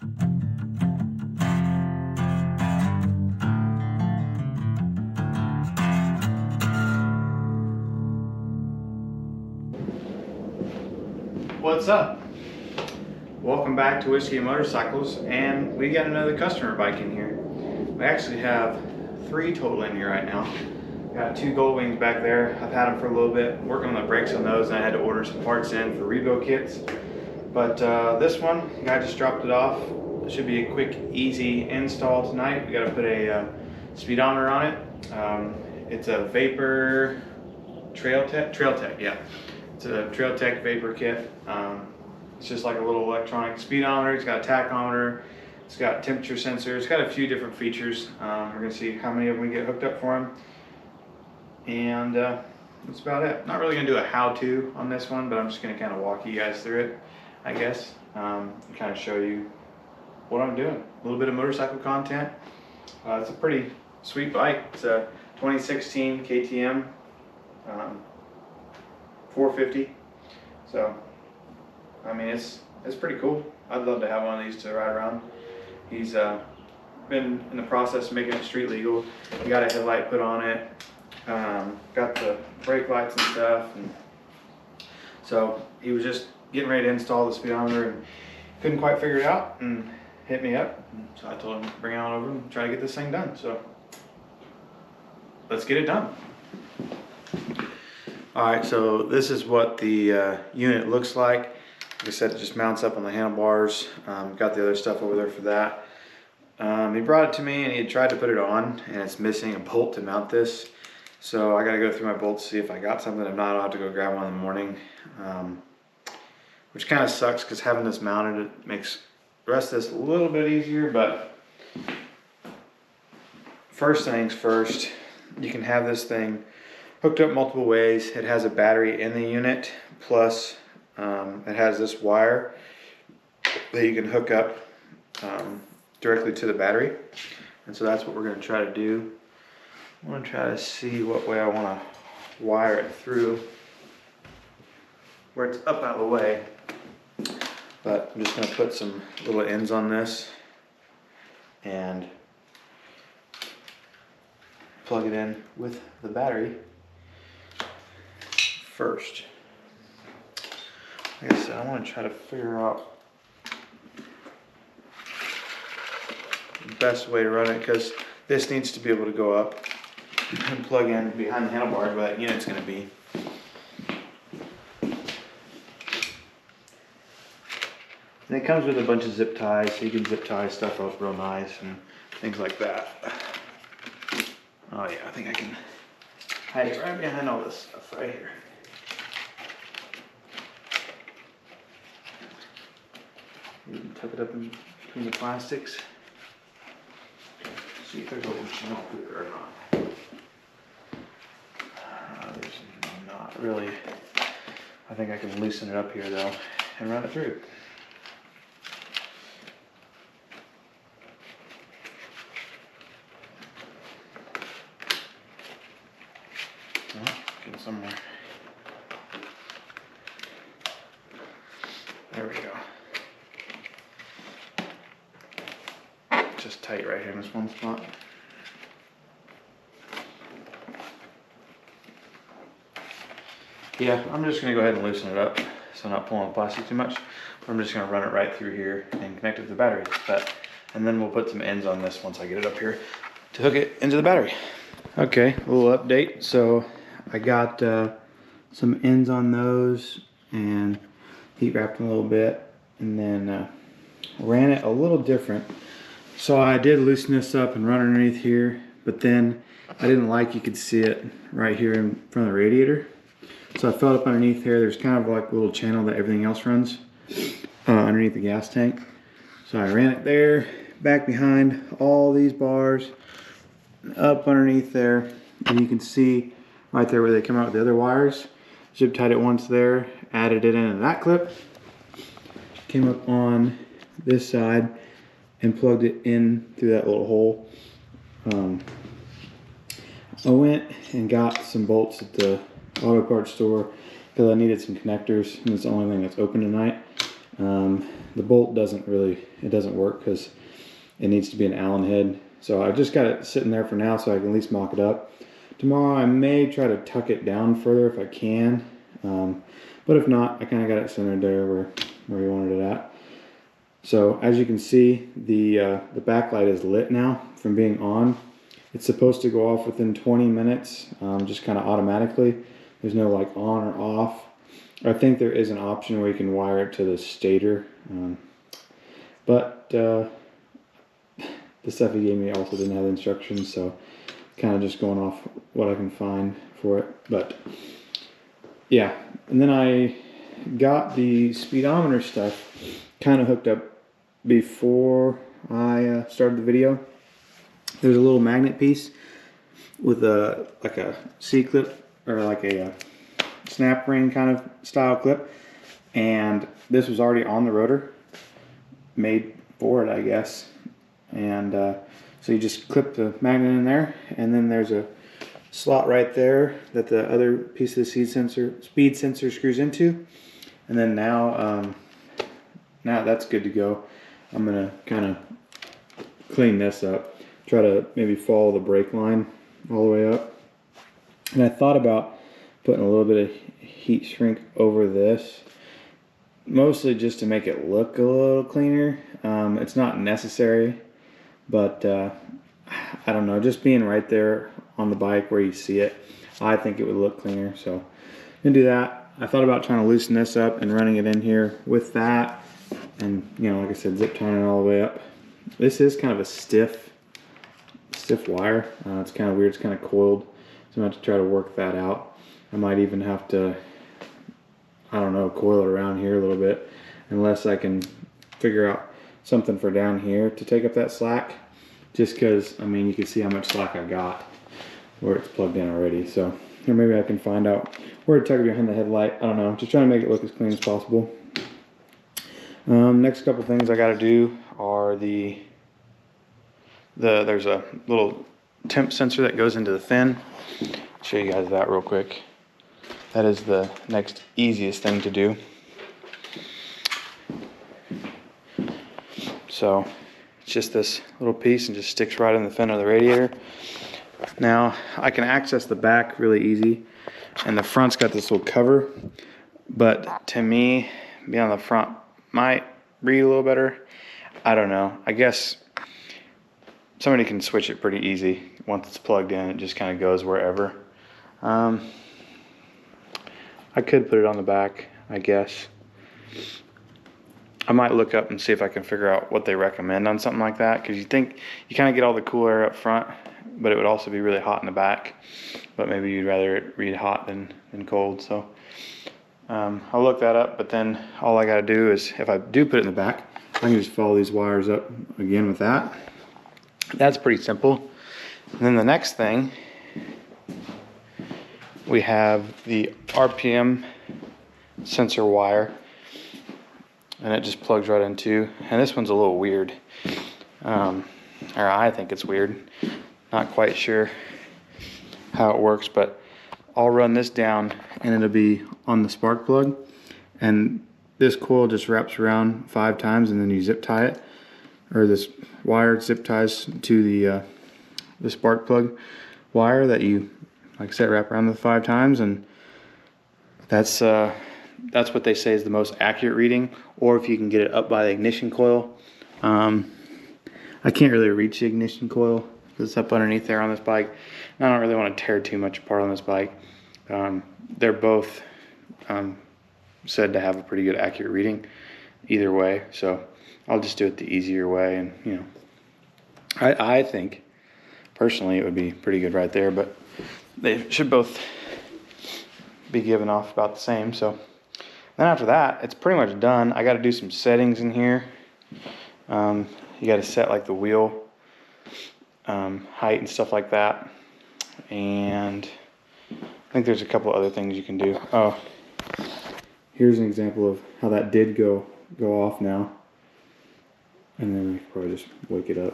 What's up? Welcome back to Whiskey and Motorcycles, and we got another customer bike in here. We actually have 3 total in here right now. Got 2 gold wings back there. I've had them for a little bit, working on the brakes on those, and I had to order some parts in for rebuild kits. But this one, the guy just dropped it off. It should be a quick, easy install tonight. We got to put a speedometer on it. It's a Vapor Trail Tech, yeah. It's a Trail Tech Vapor kit. It's just like a little electronic speedometer. It's got a tachometer. It's got temperature sensor. It's got a few different features. We're gonna see how many of them we get hooked up for him. And that's about it. Not really gonna do a how-to on this one, but I'm just gonna kind of walk you guys through it, I guess. And kind of show you what I'm doing. A little bit of motorcycle content. It's a pretty sweet bike. It's a 2016 KTM 450. So, I mean, it's pretty cool. I'd love to have one of these to ride around. He's been in the process of making it street legal. We got a headlight put on it. Got the brake lights and stuff. And so he was just getting ready to install the speedometer and couldn't quite figure it out and hit me up. And so I told him to bring it on over and try to get this thing done. So let's get it done. Alright, so this is what the unit looks like. Like I said, it just mounts up on the handlebars. Got the other stuff over there for that. He brought it to me and he had tried to put it on, and it's missing a bolt to mount this. So I gotta go through my bolts to see if I got something. If not, I'll have to go grab one in the morning. Which kind of sucks because having this mounted, it makes the rest of this a little bit easier, but first things first, you can have this thing hooked up multiple ways. It has a battery in the unit, plus it has this wire that you can hook up directly to the battery. And so that's what we're going to try to do. I'm going to try to see what way I want to wire it through, where it's up out of the way. But I'm just going to put some little ends on this and plug it in with the battery first. Like I said, I want to try to figure out the best way to run it, because this needs to be able to go up and plug in behind the handlebars where that unit's going to be. And it comes with a bunch of zip ties, so you can zip tie stuff up real nice and things like that. Oh yeah, I think I can hide it right behind all this stuff right here. You can tuck it up in between the plastics. See if there's a little channel through there or not. There's not really. I think I can loosen it up here though and run it through. Well, get somewhere. There we go. Just tight right here in this one spot. Yeah, I'm just gonna go ahead and loosen it up so I'm not pulling the plastic too much. I'm just gonna run it right through here and connect it to the battery. And then we'll put some ends on this once I get it up here to hook it into the battery. Okay, a little update. So I got some ends on those and heat wrapped them a little bit, and then ran it a little different. So I did loosen this up and run underneath here, but then I didn't like, you could see it right here in front of the radiator. So I felt up underneath here, there's kind of like a little channel that everything else runs underneath the gas tank. So I ran it there, back behind all these bars, up underneath there, and you can see right there where they come out with the other wires. Zip tied it once there, added it into that clip, came up on this side and plugged it in through that little hole. I went and got some bolts at the auto parts store because I needed some connectors, and it's the only thing that's open tonight. the bolt doesn't work because it needs to be an Allen head. So I just got it sitting there for now so I can at least mock it up. Tomorrow I may try to tuck it down further if I can. But if not, I kind of got it centered there where you wanted it at. So as you can see, the backlight is lit now from being on. It's supposed to go off within 20 minutes, just kind of automatically. There's no like on or off. I think there is an option where you can wire it to the stator. But the stuff he gave me also didn't have instructions, so kind of just going off what I can find for it. But yeah, and then I got the speedometer stuff kind of hooked up before I started the video. There's a little magnet piece with like a C-clip or like a snap ring kind of style clip, and this was already on the rotor, made for it, I guess. And so you just clip the magnet in there, and then there's a slot right there that the other piece of the speed sensor screws into. And then now that's good to go. I'm gonna kind of clean this up, try to maybe follow the brake line all the way up. And I thought about putting a little bit of heat shrink over this, mostly just to make it look a little cleaner. It's not necessary, but I don't know, just being right there on the bike where you see it, I think it would look cleaner. So I'm gonna do that. I thought about trying to loosen this up and running it in here with that, and like I said, zip tying it all the way up. This is kind of a stiff wire. It's kind of weird. It's kind of coiled, so I'm going to have to try to work that out. I might even have to, I don't know, coil it around here a little bit, unless I can figure out something for down here to take up that slack, just because, I mean, you can see how much slack I got where it's plugged in already. So, or maybe I can find out where to tuck it behind the headlight. I don't know, just trying to make it look as clean as possible. Next couple things I got to do are there's a little temp sensor that goes into the fin. I'll show you guys that real quick. That is the next easiest thing to do. So it's just this little piece and just sticks right in the fin of the radiator. Now I can access the back really easy, and the front's got this little cover, but to me, being on the front might read a little better. I don't know. I guess somebody can switch it pretty easy. Once it's plugged in, it just kind of goes wherever. I could put it on the back, I guess. I might look up and see if I can figure out what they recommend on something like that, because you think you kind of get all the cool air up front, but it would also be really hot in the back. But maybe you'd rather it read hot than cold. So I'll look that up, but then all I got to do is, if I do put it in the back, I can just follow these wires up again with that. That's pretty simple. And then the next thing, we have the RPM sensor wire, and it just plugs right into, and this one's a little weird, or I think it's weird, not quite sure how it works, but I'll run this down and it'll be on the spark plug, and this coil just wraps around 5 times, and then you zip tie it, or this wire zip ties to the spark plug wire that you, like I said, wrap around the 5 times, and that's what they say is the most accurate reading. Or if you can get it up by the ignition coil. I can't really reach the ignition coil because it's up underneath there on this bike, and I don't really want to tear too much apart on this bike. They're both said to have a pretty good accurate reading either way, so I'll just do it the easier way. And I think personally it would be pretty good right there, but they should both be giving off about the same. So then after that, it's pretty much done. I got to do some settings in here. You got to set like the wheel height and stuff like that, and I think there's a couple other things you can do. Oh, here's an example of how that did go off now, and then we could probably just wake it up,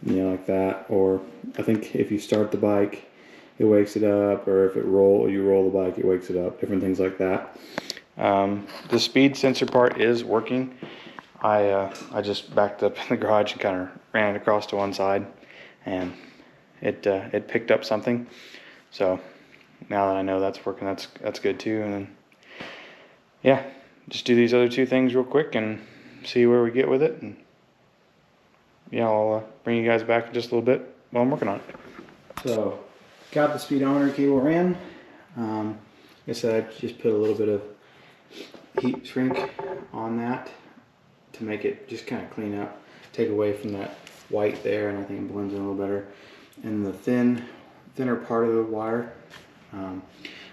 like that. Or I think if you start the bike, it wakes it up, or if you roll the bike, it wakes it up. Different things like that. The speed sensor part is working. I just backed up in the garage and kind of ran it across to one side, and it picked up something. So now that I know that's working, that's good too. And then yeah, just do these other two things real quick and see where we get with it. And yeah, I'll bring you guys back in just a little bit while I'm working on it. So got the speedometer cable ran. Like I said, I just put a little bit of heat shrink on that to make it just kind of clean up, take away from that white there, and I think it blends in a little better. And the thinner part of the wire, I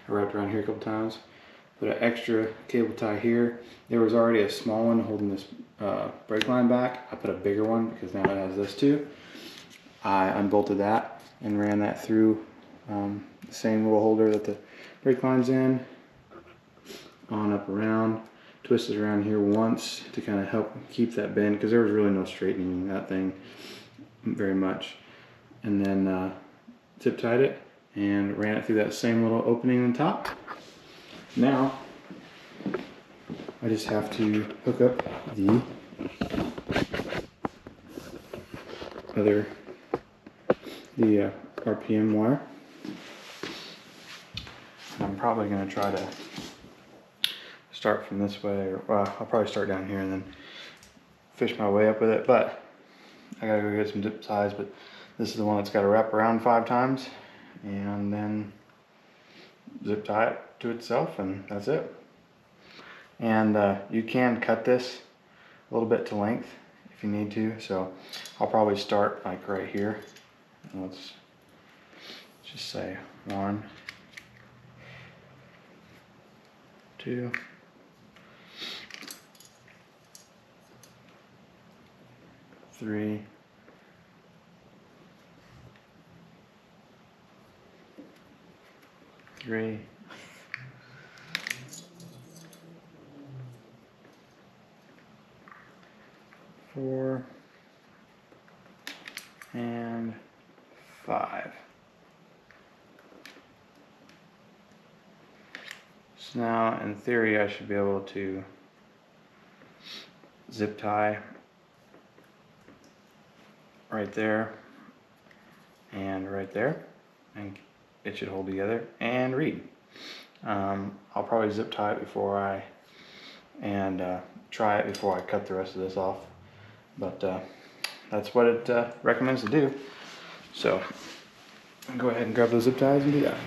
wrapped around here a couple times. Put an extra cable tie here. There was already a small one holding this brake line back. I put a bigger one because now it has this too. I unbolted that and ran that through the same little holder that the brake line's in, on up around, twisted around here once to kind of help keep that bend, because there was really no straightening that thing very much. And then zip tied it and ran it through that same little opening on top. Now I just have to hook up the RPM wire. I'm probably going to try to start from this way, or well, I'll probably start down here and then fish my way up with it, but I gotta go get some zip ties. But this is the one that's got to wrap around 5 times and then zip tie it to itself, and that's it. And you can cut this a little bit to length if you need to, so I'll probably start like right here. Let's just say 1, 2, 3, 4, and 5. So now in theory I should be able to zip tie right there and right there, and it should hold together and read. I'll probably zip tie it before I try it before I cut the rest of this off, but that's what it recommends to do. So I'll go ahead and grab those zip ties and do that.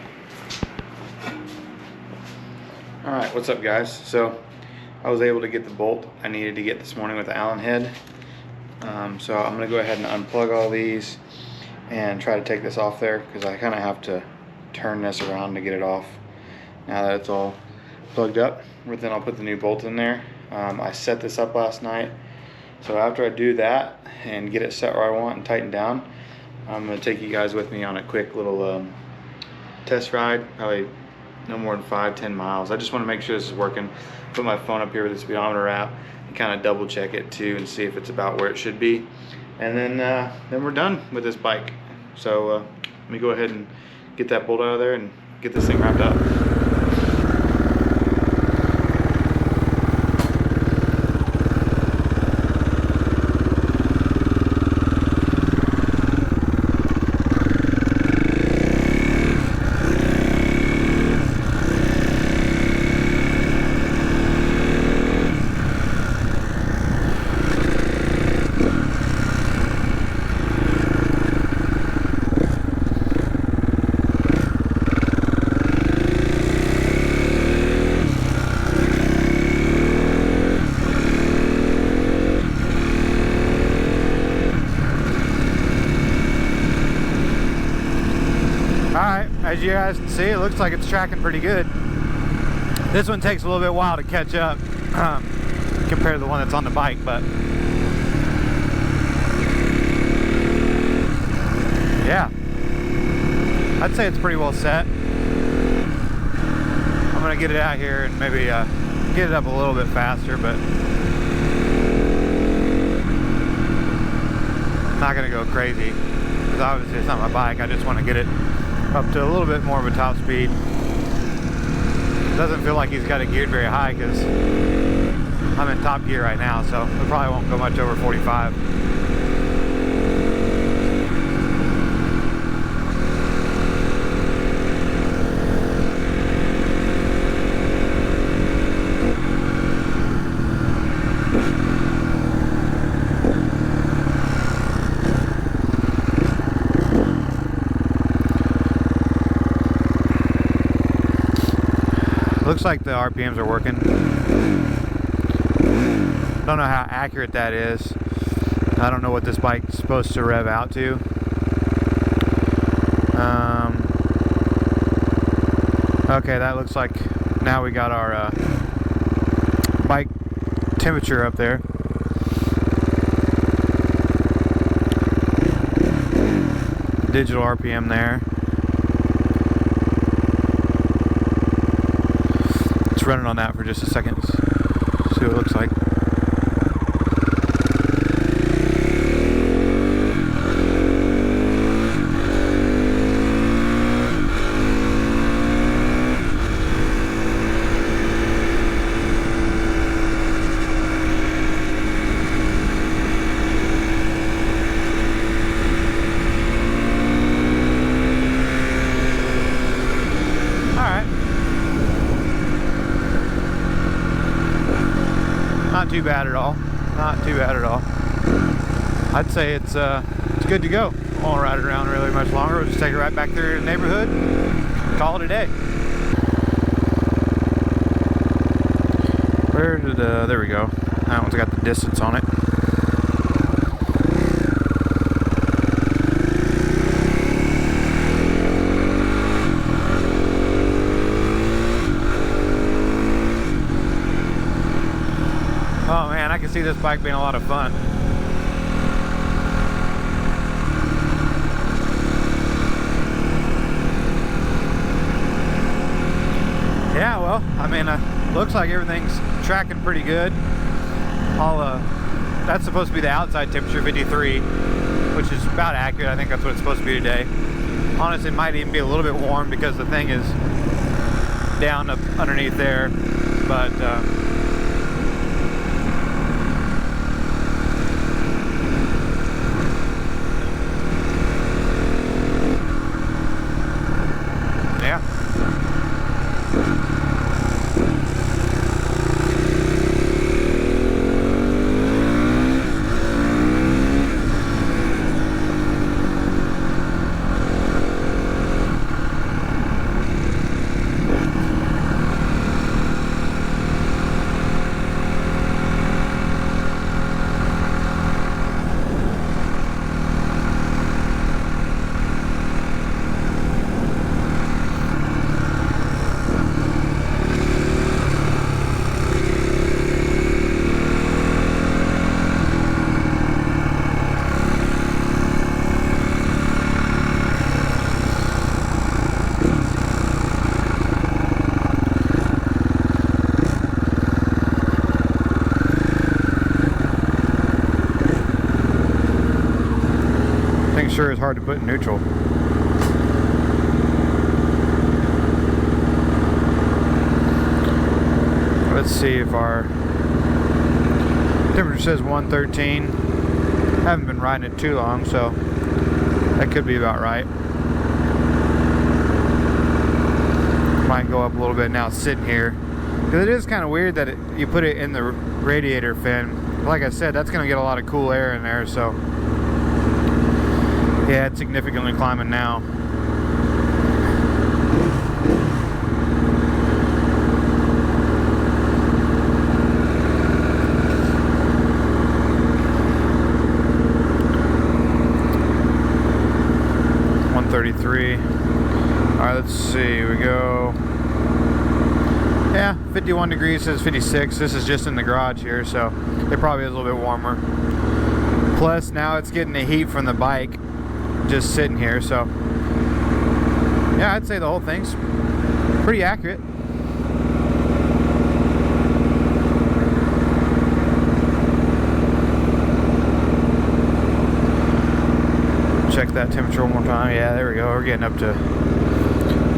Alright, what's up guys? So I was able to get the bolt I needed to get this morning with the Allen head. So I'm going to go ahead and unplug all these and try to take this off there, because I kind of have to turn this around to get it off now that it's all plugged up. But then I'll put the new bolt in there. I set this up last night, so after I do that and get it set where I want and tightened down, I'm going to take you guys with me on a quick little test ride, probably no more than 5-10 miles. I just want to make sure this is working. Put my phone up here with the speedometer app and kind of double check it too and see if it's about where it should be. And then we're done with this bike. So let me go ahead and get that bolt out of there and get this thing wrapped up. Alright, as you guys can see, it looks like it's tracking pretty good. This one takes a little bit while to catch up compared to the one that's on the bike, but yeah, I'd say it's pretty well set. I'm gonna get it out here and maybe get it up a little bit faster, but I'm not gonna go crazy because obviously it's not my bike. I just want to get it up to a little bit more of a top speed. Doesn't feel like he's got it geared very high because I'm in top gear right now, so it probably won't go much over 45. Looks like the RPMs are working. Don't know how accurate that is. I don't know what this bike's supposed to rev out to. Okay, that looks like now we got our bike temperature up there. Digital RPM there. Running on that for just a second. See what it looks like. Not too bad at all. Not too bad at all. I'd say it's good to go. Won't ride it around really much longer. We'll just take it right back through the neighborhood. Call it a day. Where did there we go. That one's got the distance on it. Oh man, I can see this bike being a lot of fun. Yeah, well, I mean, looks like everything's tracking pretty good. That's supposed to be the outside temperature, 53, which is about accurate. I think that's what it's supposed to be today. Honestly, it might even be a little bit warm because the thing is down up underneath there, but sure is hard to put in neutral. Let's see if our temperature says 113. Haven't been riding it too long, so that could be about right. Might go up a little bit now sitting here, because it is kind of weird that you put it in the radiator fin. Like I said, that's going to get a lot of cool air in there, so yeah, it's significantly climbing now. .133. Alright, let's see, we go, yeah, 51 degrees, says 56. This is just in the garage here, so it probably is a little bit warmer. Plus now it's getting the heat from the bike just sitting here, so yeah, I'd say the whole thing's pretty accurate. Check that temperature one more time. Yeah, there we go. We're getting up to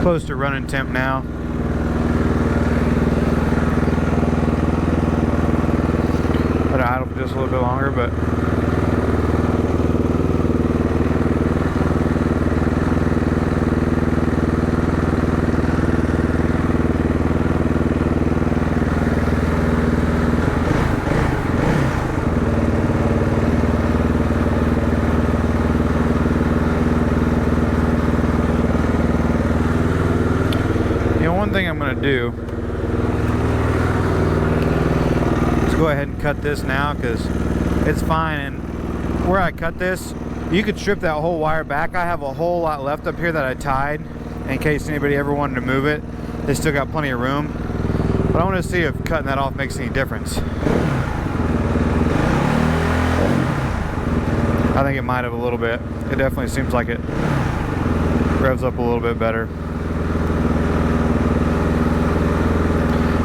close to running temp now. just a little bit longer, but one thing I'm going to do is go ahead and cut this now, because it's fine. And where I cut this, you could strip that whole wire back. I have a whole lot left up here that I tied in case anybody ever wanted to move it. They still got plenty of room, but I want to see if cutting that off makes any difference. I think it might have a little bit. It definitely seems like it revs up a little bit better.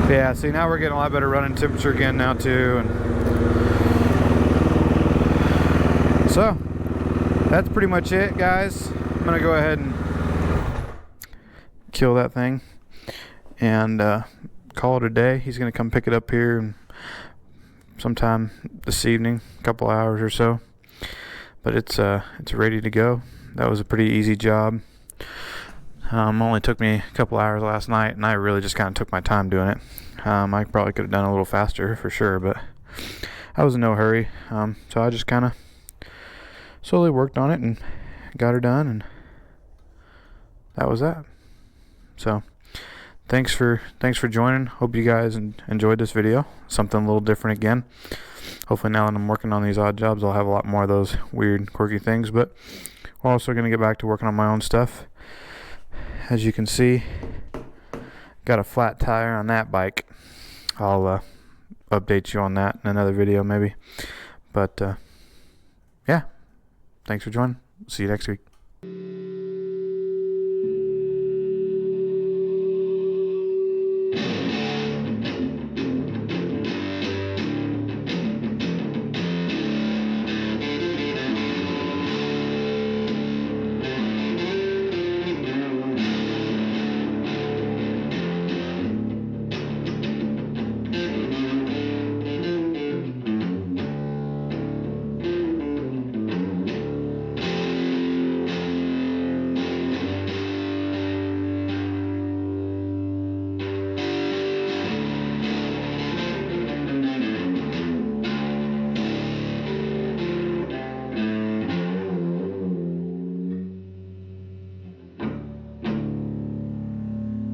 Yeah, see, now we're getting a lot better running temperature again now too, and so that's pretty much it, guys. I'm gonna go ahead and kill that thing and call it a day. He's gonna come pick it up here sometime this evening, a couple hours or so. But it's ready to go. That was a pretty easy job. Only took me a couple hours last night, and I really just kind of took my time doing it. I probably could have done it a little faster for sure, but I was in no hurry. So I just kind of slowly worked on it and got her done, and that was that. So thanks for joining. Hope you guys enjoyed this video. Something a little different again. Hopefully now that I'm working on these odd jobs, I'll have a lot more of those weird, quirky things. But we're also going to get back to working on my own stuff. As you can see, got a flat tire on that bike. I'll update you on that in another video maybe. But yeah, thanks for joining. See you next week.